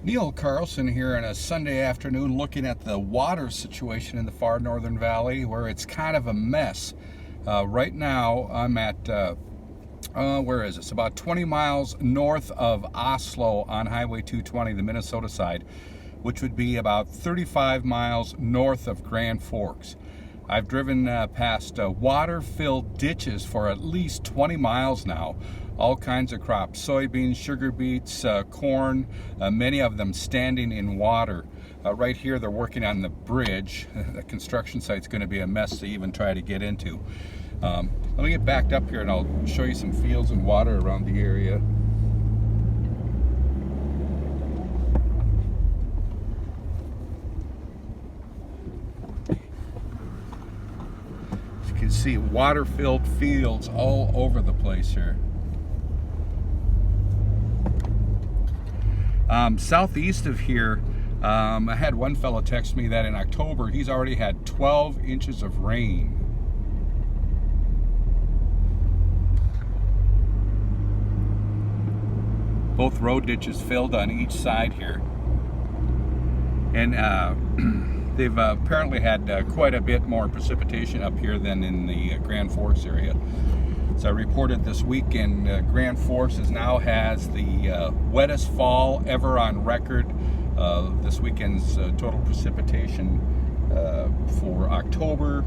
Neil Carlson here on a Sunday afternoon looking at the water situation in the far northern valley where it's kind of a mess. Right now I'm at, where is this? About 20 miles north of Oslo on Highway 220, the Minnesota side, which would be about 35 miles north of Grand Forks. I've driven past water-filled ditches for at least 20 miles now. All kinds of crops, soybeans, sugar beets, corn, many of them standing in water. Right here they're working on the bridge. The construction site's going to be a mess to even try to get into. Let me get backed up here and I'll show you some fields and water around the area. As you can see, water-filled fields all over the place here. Southeast of here, I had one fellow text me that in October he's already had 12 inches of rain. Both road ditches filled on each side here. And they've apparently had quite a bit more precipitation up here than in the Grand Forks area. So I reported this weekend, Grand Forks now has the wettest fall ever on record. This weekend's total precipitation for October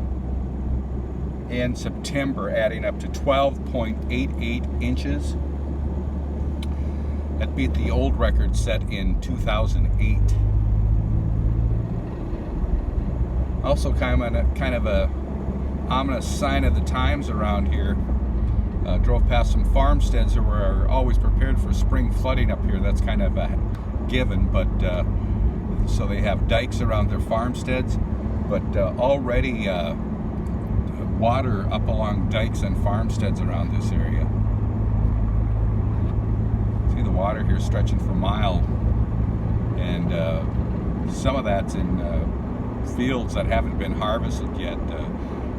and September adding up to 12.88 inches. That beat the old record set in 2008. Also kind of a ominous sign of the times around here. Drove past some farmsteads that were always prepared for spring flooding up here. That's kind of a given, but so they have dikes around their farmsteads, but already water up along dikes and farmsteads around this area. See the water here stretching for a mile, and some of that's in fields that haven't been harvested yet.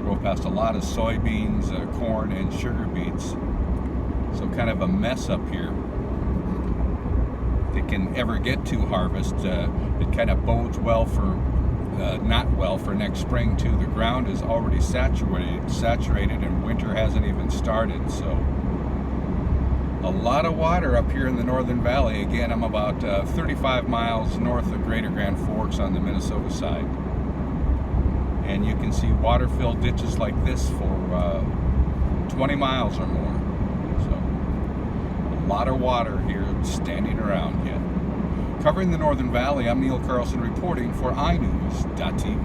Drove past a lot of soybeans, corn, and sugar beets. So kind of a mess up here. If they can ever get to harvest, it kind of bodes well for, not well for next spring too. The ground is already saturated and winter hasn't even started. So a lot of water up here in the Northern Valley. Again, I'm about 35 miles north of Greater Grand Forks on the Minnesota side. And you can see water-filled ditches like this for 20 miles or more. So a lot of water here standing around yet. Covering the Northern Valley, I'm Neil Carlson reporting for iNews.tv.